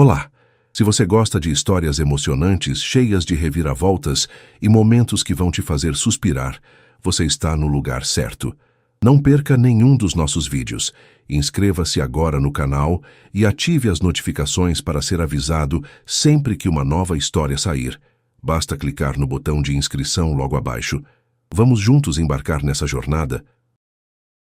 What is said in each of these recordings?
Olá! Se você gosta de histórias emocionantes, cheias de reviravoltas e momentos que vão te fazer suspirar, você está no lugar certo. Não perca nenhum dos nossos vídeos. Inscreva-se agora no canal e ative as notificações para ser avisado sempre que uma nova história sair. Basta clicar no botão de inscrição logo abaixo. Vamos juntos embarcar nessa jornada?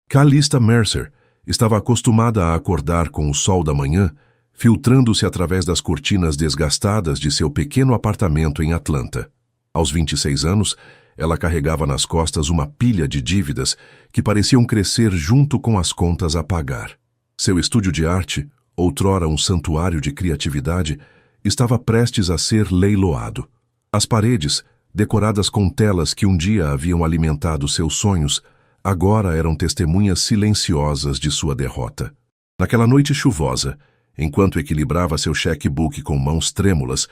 Calista Mercer estava acostumada a acordar com o sol da manhã, filtrando-se através das cortinas desgastadas de seu pequeno apartamento em Atlanta. Aos 26 anos, ela carregava nas costas uma pilha de dívidas que pareciam crescer junto com as contas a pagar. Seu estúdio de arte, outrora um santuário de criatividade, estava prestes a ser leiloado. As paredes, decoradas com telas que um dia haviam alimentado seus sonhos, agora eram testemunhas silenciosas de sua derrota. Naquela noite chuvosa, enquanto equilibrava seu chequebook com mãos trêmulas,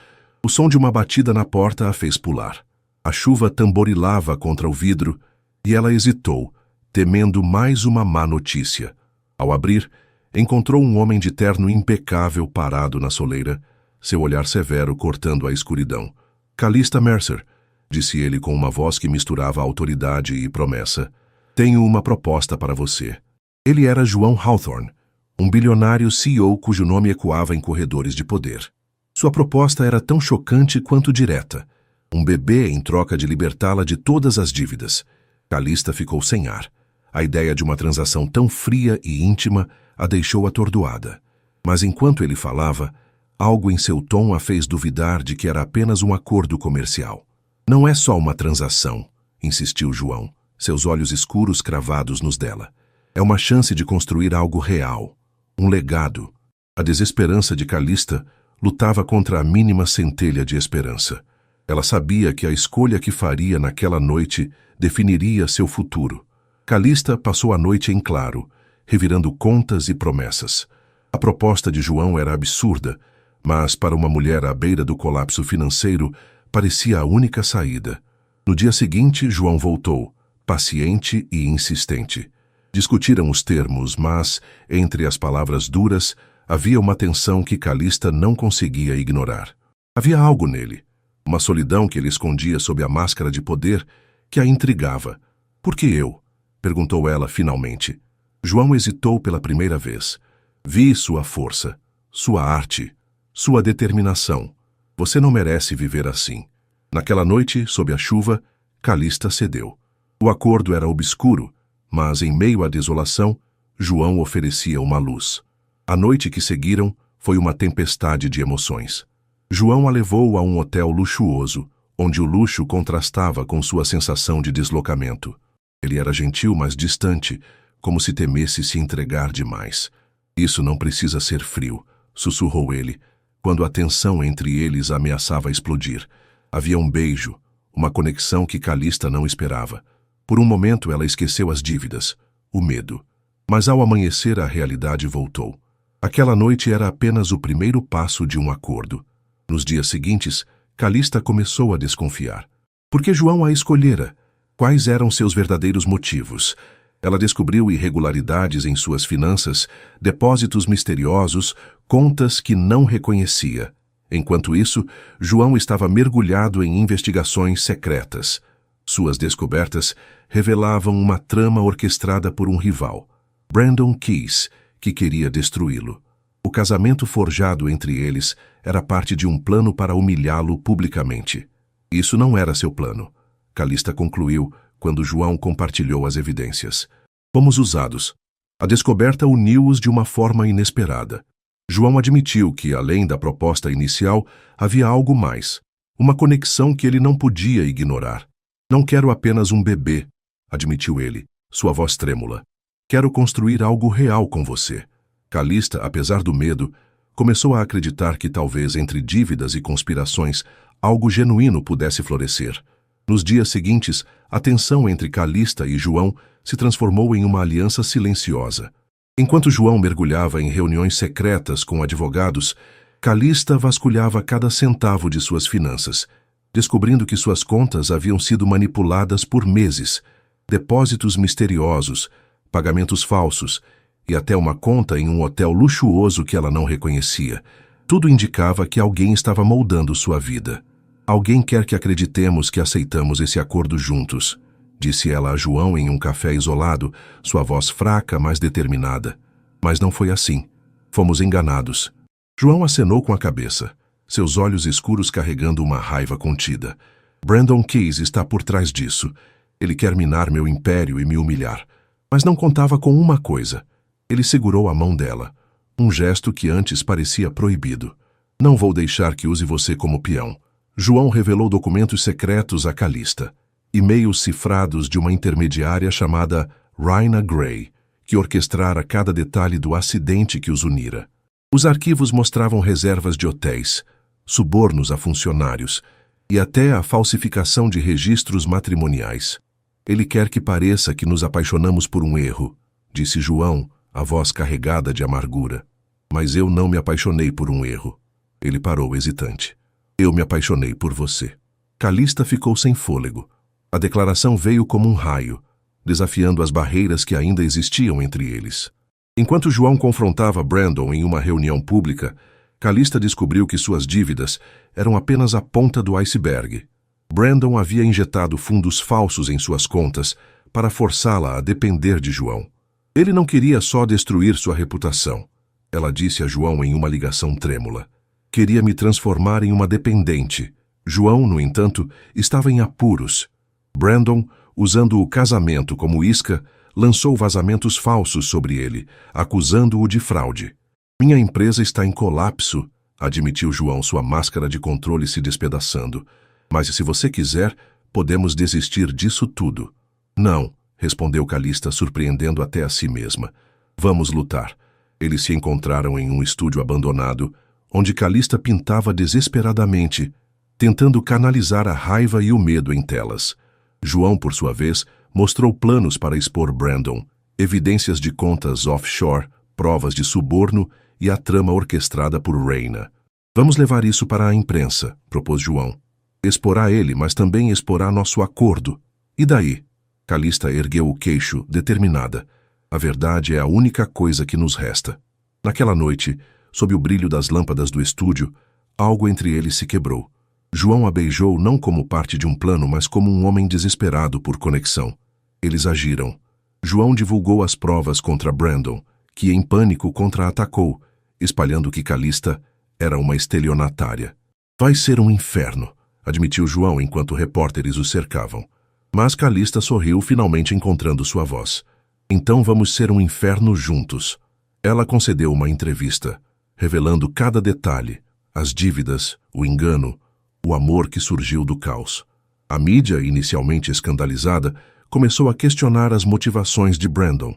o som de uma batida na porta a fez pular. A chuva tamborilava contra o vidro e ela hesitou, temendo mais uma má notícia. Ao abrir, encontrou um homem de terno impecável parado na soleira, seu olhar severo cortando a escuridão. "Calista Mercer", disse ele com uma voz que misturava autoridade e promessa. "Tenho uma proposta para você." Ele era João Hawthorne, um bilionário CEO cujo nome ecoava em corredores de poder. Sua proposta era tão chocante quanto direta. Um bebê em troca de libertá-la de todas as dívidas. Calista ficou sem ar. A ideia de uma transação tão fria e íntima a deixou atordoada. Mas enquanto ele falava, algo em seu tom a fez duvidar de que era apenas um acordo comercial. "Não é só uma transação", insistiu João, seus olhos escuros cravados nos dela. "É uma chance de construir algo real, um legado." A desesperança de Calista lutava contra a mínima centelha de esperança. Ela sabia que a escolha que faria naquela noite definiria seu futuro. Calista passou a noite em claro, revirando contas e promessas. A proposta de João era absurda, mas para uma mulher à beira do colapso financeiro, parecia a única saída. No dia seguinte, João voltou, paciente e insistente. Discutiram os termos, mas, entre as palavras duras, havia uma tensão que Calista não conseguia ignorar. Havia algo nele, uma solidão que ele escondia sob a máscara de poder que a intrigava. "Por que eu?" perguntou ela finalmente. João hesitou pela primeira vez. "Vi sua força, sua arte, sua determinação. Você não merece viver assim." Naquela noite, sob a chuva, Calista cedeu. O acordo era obscuro, mas em meio à desolação, João oferecia uma luz. A noite que seguiram foi uma tempestade de emoções. João a levou a um hotel luxuoso, onde o luxo contrastava com sua sensação de deslocamento. Ele era gentil, mas distante, como se temesse se entregar demais. "Isso não precisa ser frio", sussurrou ele, quando a tensão entre eles ameaçava explodir. Havia um beijo, uma conexão que Calista não esperava. Por um momento ela esqueceu as dívidas, o medo. Mas ao amanhecer a realidade voltou. Aquela noite era apenas o primeiro passo de um acordo. Nos dias seguintes, Calista começou a desconfiar. Por que João a escolhera? Quais eram seus verdadeiros motivos? Ela descobriu irregularidades em suas finanças, depósitos misteriosos, contas que não reconhecia. Enquanto isso, João estava mergulhado em investigações secretas. Suas descobertas revelavam uma trama orquestrada por um rival, Brandon Keys, que queria destruí-lo. O casamento forjado entre eles era parte de um plano para humilhá-lo publicamente. Isso não era seu plano, Calista concluiu quando João compartilhou as evidências. "Fomos usados." A descoberta uniu-os de uma forma inesperada. João admitiu que, além da proposta inicial, havia algo mais, uma conexão que ele não podia ignorar. "Não quero apenas um bebê", admitiu ele, sua voz trêmula. "Quero construir algo real com você." Calista, apesar do medo, começou a acreditar que talvez entre dívidas e conspirações, algo genuíno pudesse florescer. Nos dias seguintes, a tensão entre Calista e João se transformou em uma aliança silenciosa. Enquanto João mergulhava em reuniões secretas com advogados, Calista vasculhava cada centavo de suas finanças, descobrindo que suas contas haviam sido manipuladas por meses, depósitos misteriosos, pagamentos falsos e até uma conta em um hotel luxuoso que ela não reconhecia. Tudo indicava que alguém estava moldando sua vida. Alguém quer que acreditemos que aceitamos esse acordo juntos, disse ela a João em um café isolado, sua voz fraca, mas determinada. Mas não foi assim. Fomos enganados. João acenou com a cabeça, seus olhos escuros carregando uma raiva contida. Brandon Keys está por trás disso. Ele quer minar meu império e me humilhar. Mas não contava com uma coisa. Ele segurou a mão dela. Um gesto que antes parecia proibido. Não vou deixar que use você como peão. João revelou documentos secretos a Calista. E-mails cifrados de uma intermediária chamada Raina Gray, que orquestrara cada detalhe do acidente que os unira. Os arquivos mostravam reservas de hotéis, subornos a funcionários e até a falsificação de registros matrimoniais. Ele quer que pareça que nos apaixonamos por um erro, disse João, a voz carregada de amargura. Mas eu não me apaixonei por um erro. Ele parou hesitante. Eu me apaixonei por você. Calista ficou sem fôlego. A declaração veio como um raio, desafiando as barreiras que ainda existiam entre eles. Enquanto João confrontava Brandon em uma reunião pública, Calista descobriu que suas dívidas eram apenas a ponta do iceberg. Brandon havia injetado fundos falsos em suas contas para forçá-la a depender de João. Ele não queria só destruir sua reputação. Ela disse a João em uma ligação trêmula. Queria me transformar em uma dependente. João, no entanto, estava em apuros. Brandon, usando o casamento como isca, lançou vazamentos falsos sobre ele, acusando-o de fraude. Minha empresa está em colapso, admitiu João, sua máscara de controle se despedaçando. Mas se você quiser, podemos desistir disso tudo. Não, respondeu Calista, surpreendendo até a si mesma. Vamos lutar. Eles se encontraram em um estúdio abandonado, onde Calista pintava desesperadamente, tentando canalizar a raiva e o medo em telas. João, por sua vez, mostrou planos para expor Brandon, evidências de contas offshore, provas de suborno e a trama orquestrada por Raina. Vamos levar isso para a imprensa, propôs João. Exporá ele, mas também exporá nosso acordo. E daí? Calista ergueu o queixo, determinada. A verdade é a única coisa que nos resta. Naquela noite, sob o brilho das lâmpadas do estúdio, algo entre eles se quebrou. João a beijou não como parte de um plano, mas como um homem desesperado por conexão. Eles agiram. João divulgou as provas contra Brandon, que em pânico contra-atacou, espalhando que Calista era uma estelionatária. Vai ser um inferno, admitiu João enquanto repórteres o cercavam. Mas Calista sorriu, finalmente encontrando sua voz. Então vamos ser um inferno juntos. Ela concedeu uma entrevista, revelando cada detalhe, as dívidas, o engano, o amor que surgiu do caos. A mídia, inicialmente escandalizada, começou a questionar as motivações de Brandon.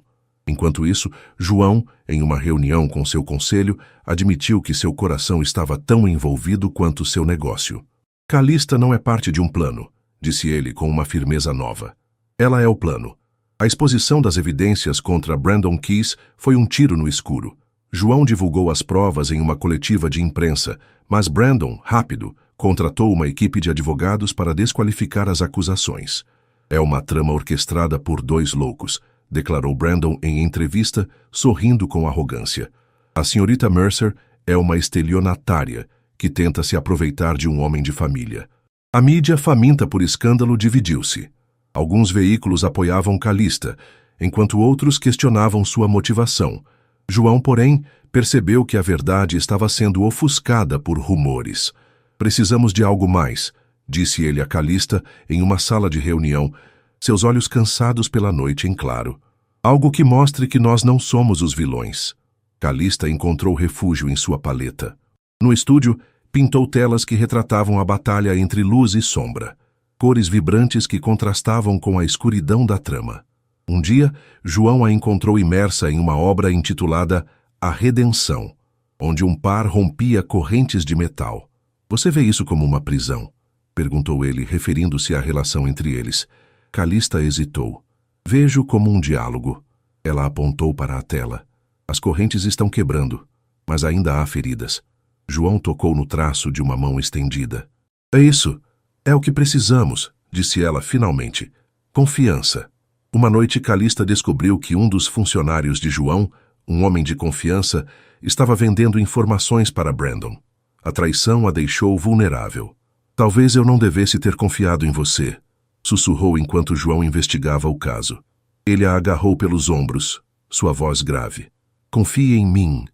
Enquanto isso, João, em uma reunião com seu conselho, admitiu que seu coração estava tão envolvido quanto seu negócio. Calista não é parte de um plano, disse ele com uma firmeza nova. Ela é o plano. A exposição das evidências contra Brandon Keys foi um tiro no escuro. João divulgou as provas em uma coletiva de imprensa, mas Brandon, rápido, contratou uma equipe de advogados para desqualificar as acusações. É uma trama orquestrada por dois loucos, declarou Brandon em entrevista, sorrindo com arrogância. A senhorita Mercer é uma estelionatária que tenta se aproveitar de um homem de família. A mídia, faminta por escândalo, dividiu-se. Alguns veículos apoiavam Calista, enquanto outros questionavam sua motivação. João, porém, percebeu que a verdade estava sendo ofuscada por rumores. Precisamos de algo mais, disse ele a Calista em uma sala de reunião, seus olhos cansados pela noite em claro. Algo que mostre que nós não somos os vilões. Calista encontrou refúgio em sua paleta. No estúdio, pintou telas que retratavam a batalha entre luz e sombra, cores vibrantes que contrastavam com a escuridão da trama. Um dia, João a encontrou imersa em uma obra intitulada A Redenção, onde um par rompia correntes de metal. Você vê isso como uma prisão? Perguntou ele, referindo-se à relação entre eles. Calista hesitou. Vejo como um diálogo. Ela apontou para a tela. As correntes estão quebrando, mas ainda há feridas. João tocou no traço de uma mão estendida. É isso. É o que precisamos, disse ela finalmente. Confiança. Uma noite, Calista descobriu que um dos funcionários de João, um homem de confiança, estava vendendo informações para Brandon. A traição a deixou vulnerável. Talvez eu não devesse ter confiado em você, sussurrou enquanto João investigava o caso. Ele a agarrou pelos ombros, sua voz grave. Confie em mim,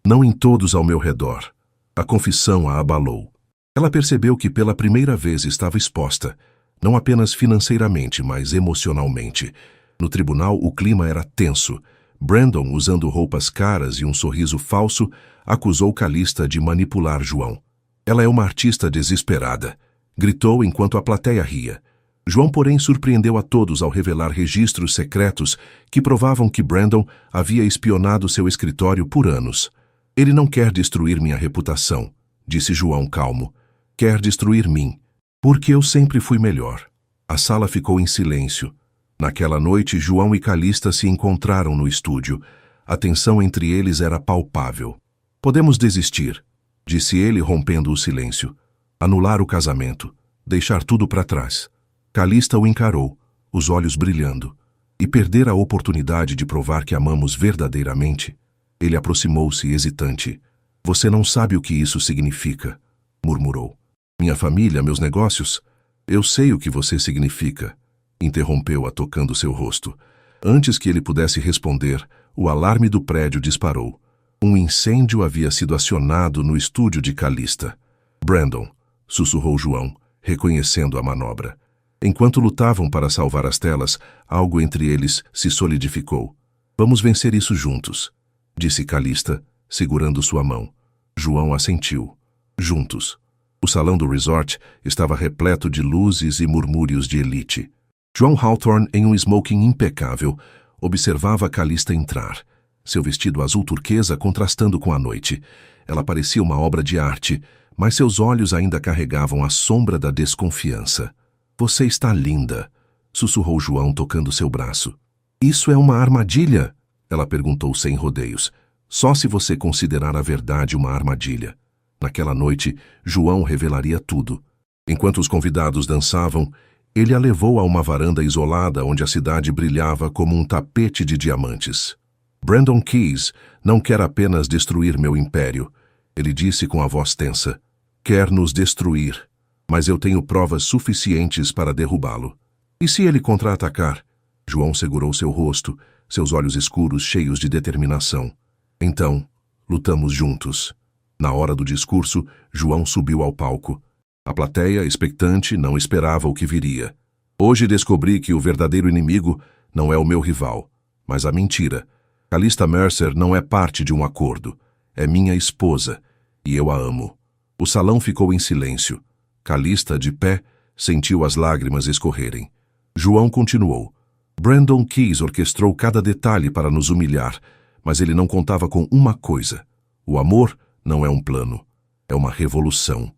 não em todos ao meu redor. A confissão a abalou. Ela percebeu que pela primeira vez estava exposta, não apenas financeiramente, mas emocionalmente. No tribunal, o clima era tenso. Brandon, usando roupas caras e um sorriso falso, acusou Calista de manipular João. Ela é uma artista desesperada, gritou enquanto a plateia ria. João, porém, surpreendeu a todos ao revelar registros secretos que provavam que Brandon havia espionado seu escritório por anos. Ele não quer destruir minha reputação, disse João calmo. Quer destruir mim, porque eu sempre fui melhor. A sala ficou em silêncio. Naquela noite, João e Calista se encontraram no estúdio. A tensão entre eles era palpável. Podemos desistir, disse ele, rompendo o silêncio. Anular o casamento, deixar tudo para trás. Calista o encarou, os olhos brilhando. E perder a oportunidade de provar que amamos verdadeiramente? Ele aproximou-se, hesitante. Você não sabe o que isso significa, murmurou. Minha família, meus negócios? Eu sei o que você significa, interrompeu-a tocando seu rosto. Antes que ele pudesse responder, o alarme do prédio disparou. Um incêndio havia sido acionado no estúdio de Calista. Brandon, sussurrou João, reconhecendo a manobra. Enquanto lutavam para salvar as telas, algo entre eles se solidificou. Vamos vencer isso juntos, disse Calista, segurando sua mão. João assentiu. Juntos. O salão do resort estava repleto de luzes e murmúrios de elite. João Hawthorne, em um smoking impecável, observava Calista entrar, seu vestido azul turquesa contrastando com a noite. Ela parecia uma obra de arte, mas seus olhos ainda carregavam a sombra da desconfiança. Você está linda, sussurrou João tocando seu braço. Isso é uma armadilha? Ela perguntou sem rodeios. Só se você considerar a verdade uma armadilha. Naquela noite, João revelaria tudo. Enquanto os convidados dançavam, ele a levou a uma varanda isolada onde a cidade brilhava como um tapete de diamantes. Brandon Keyes não quer apenas destruir meu império, ele disse com a voz tensa. Quer nos destruir, mas eu tenho provas suficientes para derrubá-lo. E se ele contra-atacar? João segurou seu rosto, seus olhos escuros cheios de determinação. Então, lutamos juntos. Na hora do discurso, João subiu ao palco. A plateia, expectante, não esperava o que viria. Hoje descobri que o verdadeiro inimigo não é o meu rival, mas a mentira. Calista Mercer não é parte de um acordo. É minha esposa, e eu a amo. O salão ficou em silêncio. Calista, de pé, sentiu as lágrimas escorrerem. João continuou. Brandon Keyes orquestrou cada detalhe para nos humilhar, mas ele não contava com uma coisa. O amor não é um plano, é uma revolução.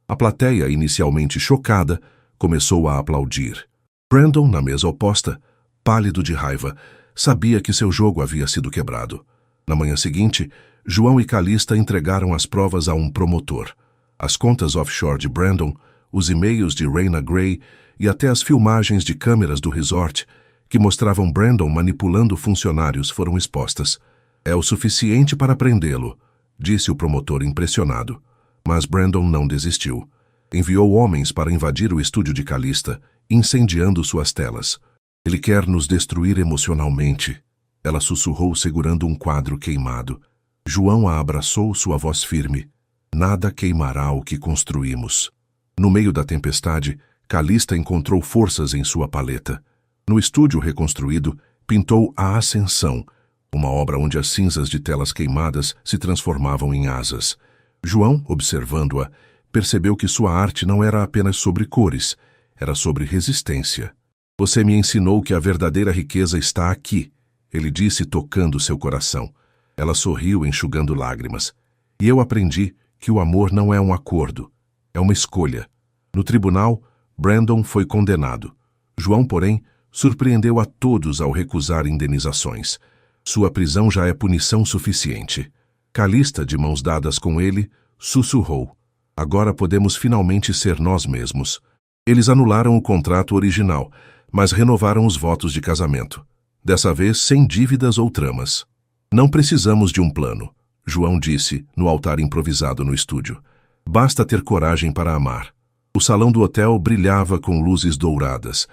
A plateia, inicialmente chocada, começou a aplaudir. Brandon, na mesa oposta, pálido de raiva, sabia que seu jogo havia sido quebrado. Na manhã seguinte, João e Calista entregaram as provas a um promotor. As contas offshore de Brandon, os e-mails de Raina Gray e até as filmagens de câmeras do resort que mostravam Brandon manipulando funcionários foram expostas. É o suficiente para prendê-lo, disse o promotor impressionado. Mas Brandon não desistiu. Enviou homens para invadir o estúdio de Calista, incendiando suas telas. Ele quer nos destruir emocionalmente. Ela sussurrou segurando um quadro queimado. João a abraçou, sua voz firme. Nada queimará o que construímos. No meio da tempestade, Calista encontrou forças em sua paleta. No estúdio reconstruído, pintou A Ascensão, uma obra onde as cinzas de telas queimadas se transformavam em asas. João, observando-a, percebeu que sua arte não era apenas sobre cores, era sobre resistência. Você me ensinou que a verdadeira riqueza está aqui, ele disse tocando seu coração. Ela sorriu, enxugando lágrimas. E eu aprendi que o amor não é um acordo, é uma escolha. No tribunal, Brandon foi condenado. João, porém, surpreendeu a todos ao recusar indenizações. Sua prisão já é punição suficiente. Calista, de mãos dadas com ele, sussurrou. Agora podemos finalmente ser nós mesmos. Eles anularam o contrato original, mas renovaram os votos de casamento. Dessa vez sem dívidas ou tramas. Não precisamos de um plano, João disse no altar improvisado no estúdio. Basta ter coragem para amar. O salão do hotel brilhava com luzes douradas,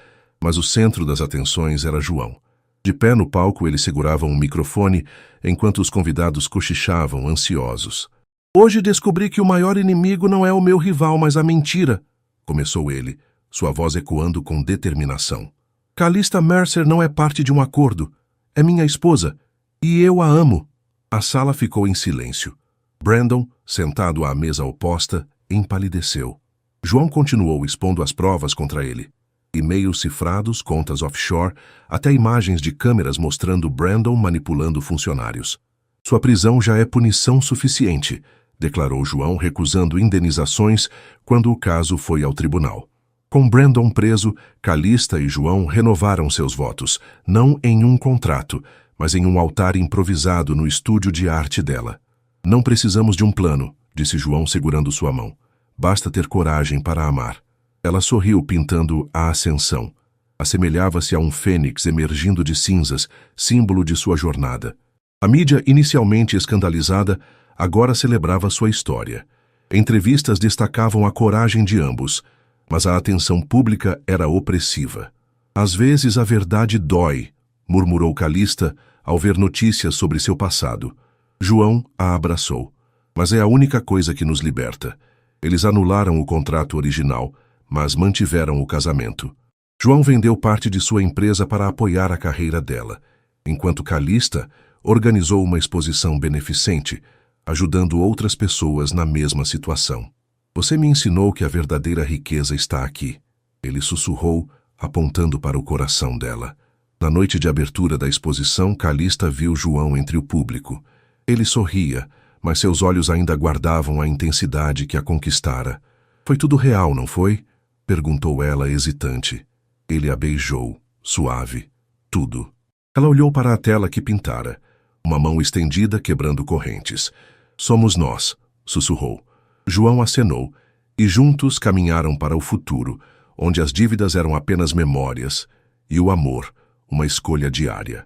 mas o centro das atenções era João. De pé no palco, ele segurava um microfone, enquanto os convidados cochichavam, ansiosos. Hoje descobri que o maior inimigo não é o meu rival, mas a mentira, começou ele, sua voz ecoando com determinação. Calista Mercer não é parte de um acordo. É minha esposa, e eu a amo. A sala ficou em silêncio. Brandon, sentado à mesa oposta, empalideceu. João continuou expondo as provas contra ele. E-mails cifrados, contas offshore, até imagens de câmeras mostrando Brandon manipulando funcionários. Sua prisão já é punição suficiente, declarou João, recusando indenizações quando o caso foi ao tribunal. Com Brandon preso, Calista e João renovaram seus votos, não em um contrato, mas em um altar improvisado no estúdio de arte dela. Não precisamos de um plano, disse João segurando sua mão. Basta ter coragem para amar. Ela sorriu, pintando a ascensão. Assemelhava-se a um fênix emergindo de cinzas, símbolo de sua jornada. A mídia, inicialmente escandalizada, agora celebrava sua história. Entrevistas destacavam a coragem de ambos, mas a atenção pública era opressiva. Às vezes a verdade dói, murmurou Calista ao ver notícias sobre seu passado. João a abraçou. Mas é a única coisa que nos liberta. Eles anularam o contrato original, mas mantiveram o casamento. João vendeu parte de sua empresa para apoiar a carreira dela, enquanto Calista organizou uma exposição beneficente, ajudando outras pessoas na mesma situação. Você me ensinou que a verdadeira riqueza está aqui, ele sussurrou, apontando para o coração dela. Na noite de abertura da exposição, Calista viu João entre o público. Ele sorria, mas seus olhos ainda guardavam a intensidade que a conquistara. Foi tudo real, não foi? Perguntou ela, hesitante. Ele a beijou, suave. Tudo. Ela olhou para a tela que pintara. Uma mão estendida quebrando correntes. Somos nós, sussurrou. João acenou, e juntos caminharam para o futuro, onde as dívidas eram apenas memórias, e o amor, uma escolha diária.